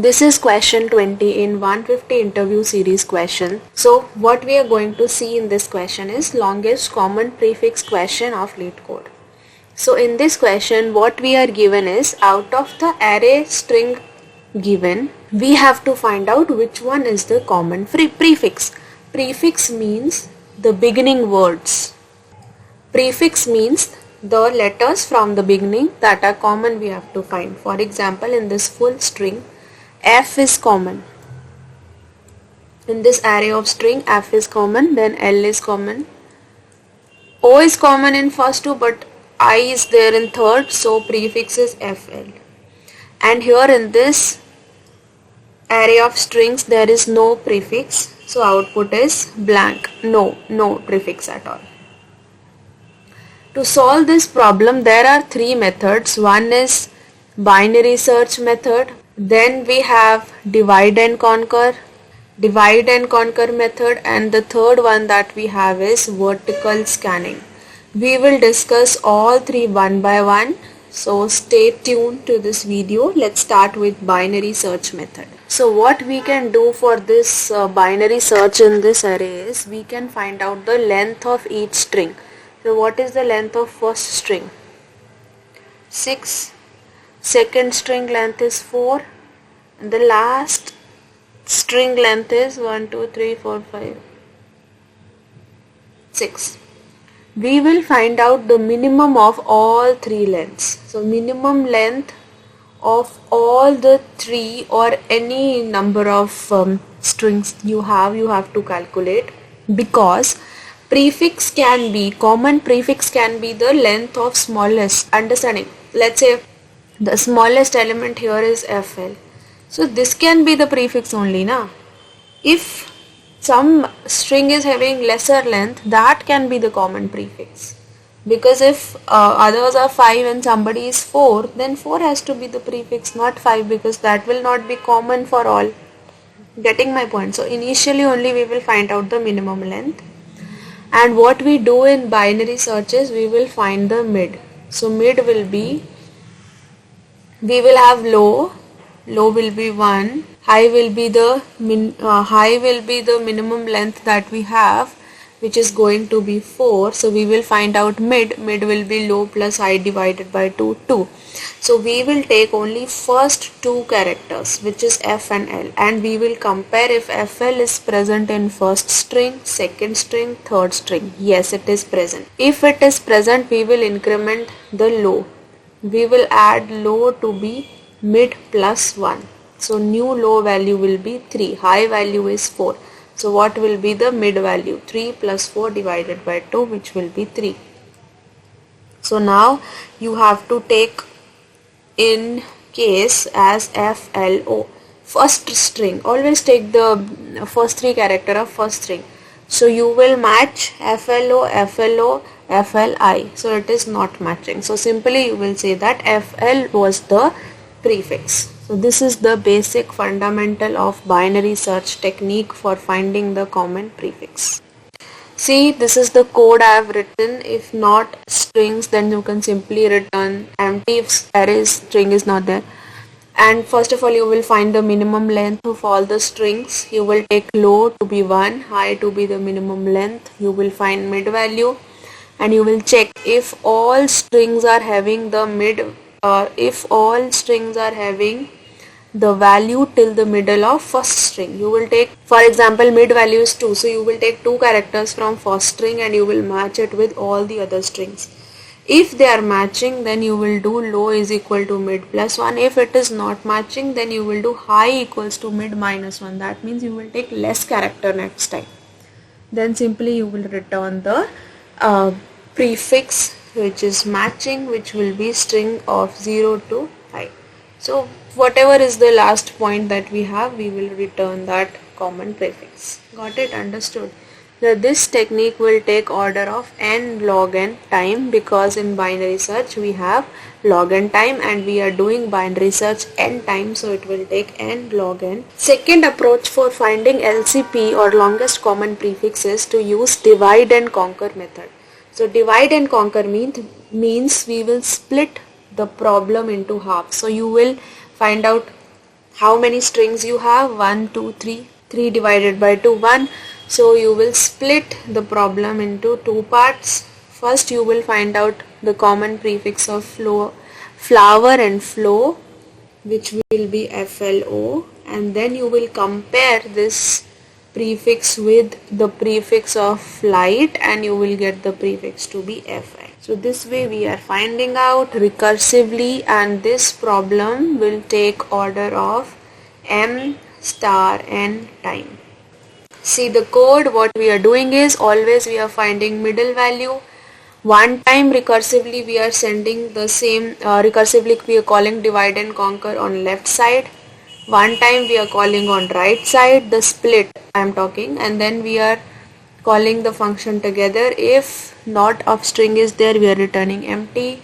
This is question 20 in 150 interview series question. So what we are going to see in this question is longest common prefix question of LeetCode. So in this question what we are given is, out of the array string given, we have to find out which one is the common prefix. Prefix means the beginning words. Prefix means the letters from the beginning that are common we have to find. For example, in this full string, F is common. In this array of string, F is common, then L is common. O is common in first two, but I is there in third, so prefix is FL. And here in this array of strings, there is no prefix, so output is blank. No prefix at all. To solve this problem, there are three methods. One is binary search method. Then we have divide and conquer method, and the third one that we have is vertical scanning. We will discuss all three one by one, so stay tuned to this video. Let's start with binary search method. So what we can do for this binary search in this array is, we can find out the length of each string. So what is the length of first string? 6. Second string length is 4. And the last string length is 1, 2, 3, 4, 5, 6. We will find out the minimum of all three lengths. So minimum length of all the three or any number of strings you have to calculate, because common prefix can be the length of smallest. Understanding? Let's say the smallest element here is FL. So this can be the prefix only, na? If some string is having lesser length, that can be the common prefix. Because if others are 5 and somebody is 4, then 4 has to be the prefix, not 5, because that will not be common for all. Getting my point? So initially only we will find out the minimum length. And what we do in binary searches, we will find the mid. So mid will be, we will have low will be 1, high will be the minimum length that we have, which is going to be 4. So we will find out mid will be low plus high divided by 2. So we will take only first two characters, which is F and L, and we will compare if FL is present in first string, second string, third string. Yes, it is present. If it is present, we will increment the low. We will add low to be mid plus 1. So new low value will be 3, high value is 4. So what will be the mid value? 3 plus 4 divided by 2, which will be 3. So now you have to take in case as FLO. First string, always take the first three character of first string. So you will match FLO, FLI. So it is not matching. So simply you will say that FL was the prefix. So this is the basic fundamental of binary search technique for finding the common prefix. See, this is the code I have written. If not strings, then you can simply return empty if array string is not there. And first of all, you will find the minimum length of all the strings. You will take low to be 1, high to be the minimum length. You will find mid value, and you will check if all strings are having the the value till the middle of first string. You will take, for example, mid value is 2, so you will take two characters from first string and you will match it with all the other strings. If they are matching, then you will do low is equal to mid plus 1. If it is not matching, then you will do high equals to mid minus 1. That means you will take less character next time. Then simply you will return the prefix which is matching, which will be string of 0 to 5. So whatever is the last point that we have, we will return that common prefix. Got it? Understood? Now this technique will take order of n log n time, because in binary search we have log n time and we are doing binary search n times, so it will take n log n. Second approach for finding LCP or longest common prefix is to use divide and conquer method. So divide and conquer means we will split the problem into half. So you will find out how many strings you have? 1, 2, 3. 3 divided by 2, 1. So you will split the problem into two parts. First you will find out the common prefix of flower and flow, which will be FLO, and then you will compare this prefix with the prefix of flight and you will get the prefix to be FL. So this way we are finding out recursively, and this problem will take order of m star n time. See the code, what we are doing is always we are finding middle value. One time recursively we are sending the same, recursively we are calling divide and conquer on left side. One time we are calling on right side, the split I am talking, and then we are calling the function together. If not of string is there, we are returning empty.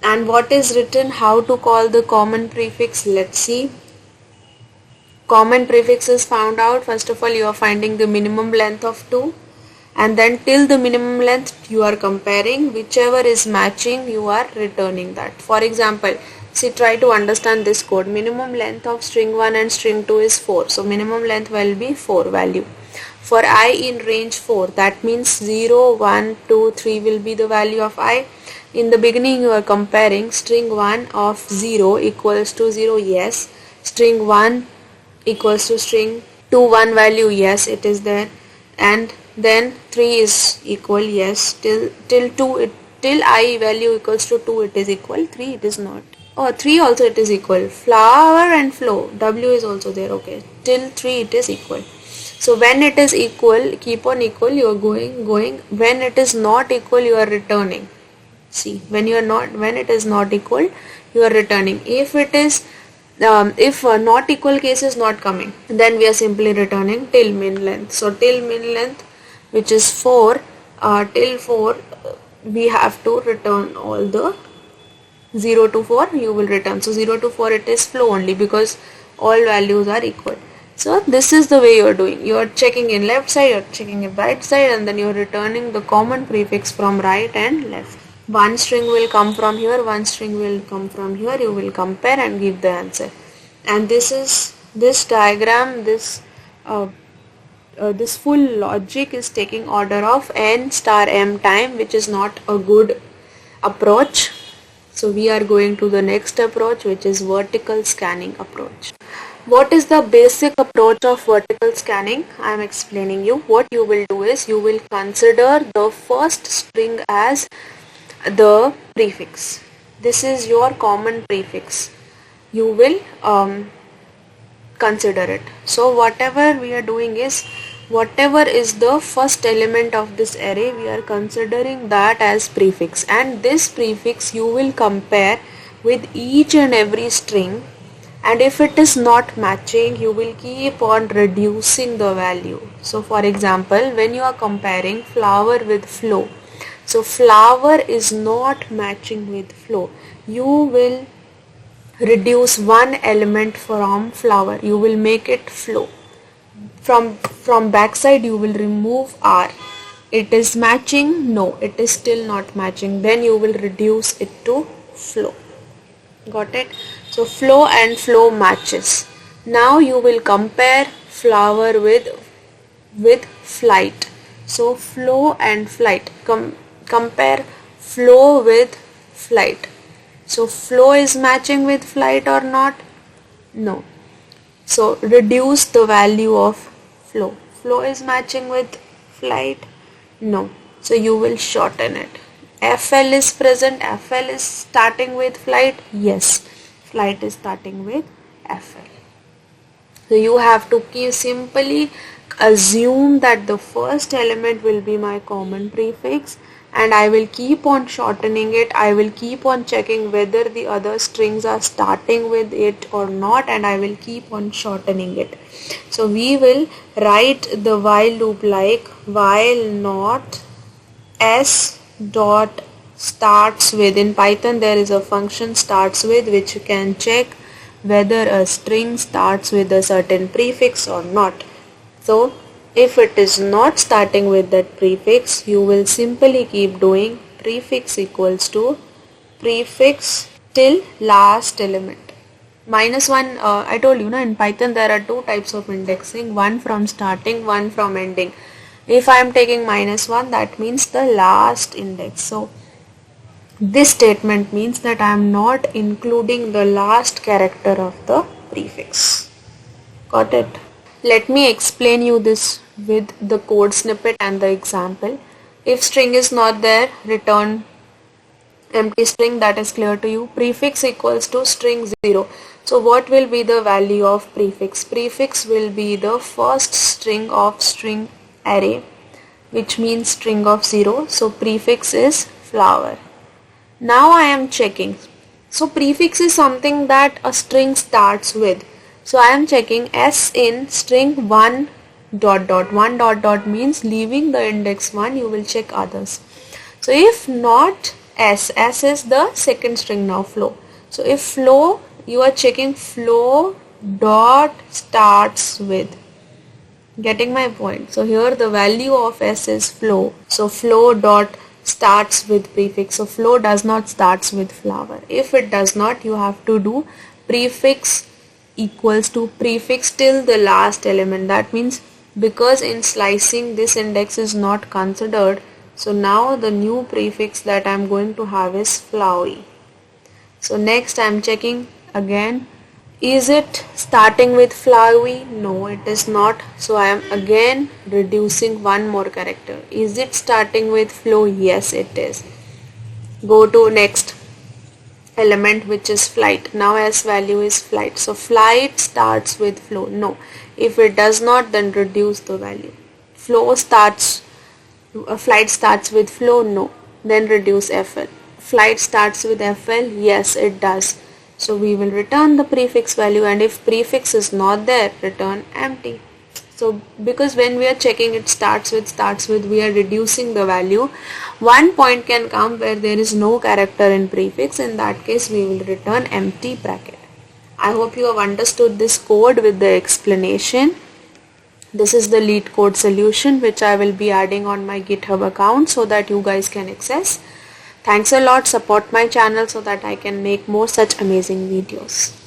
And what is written, how to call the common prefix? Let's see. Common prefix is found out. First of all, you are finding the minimum length of 2, and then till the minimum length you are comparing. Whichever is matching, you are returning that. For example, see, try to understand this code. Minimum length of string 1 and string 2 is 4. So minimum length will be 4 value. For I in range 4, that means 0, 1, 2, 3 will be the value of I. In the beginning you are comparing string 1 of 0 equals to 0, yes. String 1 equals to string 2, 1 value, yes, it is there. And then 3 is equal, yes, till 2, till I value equals to 2 it is equal, 3 it is not. Oh, 3 also it is equal. Flower and flow, W is also there, okay. Till 3 it is equal. So when it is equal, keep on equal, you are going. When it is not equal, you are returning. See, when it is not equal, you are returning. If it is if not equal case is not coming, then we are simply returning till min length. So till min length, which is 4, till 4 we have to return all the 0 to 4 you will return. So 0 to 4 it is flow only, because all values are equal. So this is the way you are doing. You are checking in left side, you are checking in right side, and then you are returning the common prefix from right and left. One string will come from here, one string will come from here. You will compare and give the answer. And this diagram, this full logic is taking order of n star m time, which is not a good approach. So we are going to the next approach, which is vertical scanning approach. What is the basic approach of vertical scanning? I am explaining you. What you will do is you will consider the first string as the prefix. This is your common prefix. You will consider it. So whatever we are doing is, whatever is the first element of this array, we are considering that as prefix, and this prefix you will compare with each and every string, and if it is not matching, you will keep on reducing the value. So for example, when you are comparing flower with flow, so flower is not matching with flow, you will reduce one element from flower, you will make it flow. From backside you will remove R. It is matching? No, it is still not matching. Then you will reduce it to flow. Got it? So flow and flow matches. Now you will compare flower with flight. So flow and flight. Compare flow with flight. So flow is matching with flight or not? No. So reduce the value of flow. Flow is matching with flight? No. So you will shorten it. FL is present. FL is starting with flight? Yes. Flight is starting with FL. So you have to simply assume that the first element will be my common prefix, and I will keep on shortening it. I will keep on checking whether the other strings are starting with it or not, and I will keep on shortening it. So we will write the while loop like while not s dot starts with. In Python there is a function starts with, which you can check whether a string starts with a certain prefix or not. So if it is not starting with that prefix, you will simply keep doing prefix equals to prefix till last element. -1, I told you in Python there are two types of indexing, one from starting, one from ending. If I am taking -1, that means the last index. So this statement means that I am not including the last character of the prefix. Got it? Let me explain you this with the code snippet and the example. If string is not there, return empty string. That is clear to you. Prefix equals to string 0. So what will be the value of prefix? Prefix will be the first string of string array, which means string of 0. So prefix is flower. Now I am checking. So prefix is something that a string starts with. So I am checking s in string 1 dot dot. 1 dot dot means leaving the index 1, you will check others. So if not s is the second string now, flow. So if flow, you are checking flow dot starts with. Getting my point? So here the value of s is flow. So flow dot starts with prefix. So flow does not starts with flower. If it does not, you have to do prefix equals to prefix till the last element. That means because in slicing this index is not considered, so now the new prefix that I am going to have is flowery. So next I am checking again, is it starting with flowery? No, it is not. So I am again reducing one more character. Is it starting with flow? Yes, it is. Go to next element, which is flight. Now s value is flight. So flight starts with flow. No. If it does not, then reduce the value. Flight starts with flow. No. Then reduce fl. Flight starts with fl. Yes, it does. So we will return the prefix value, and if prefix is not there, return empty. So because when we are checking it starts with, we are reducing the value. One point can come where there is no character in prefix. In that case, we will return empty bracket. I hope you have understood this code with the explanation. This is the LeetCode solution, which I will be adding on my GitHub account so that you guys can access. Thanks a lot. Support my channel so that I can make more such amazing videos.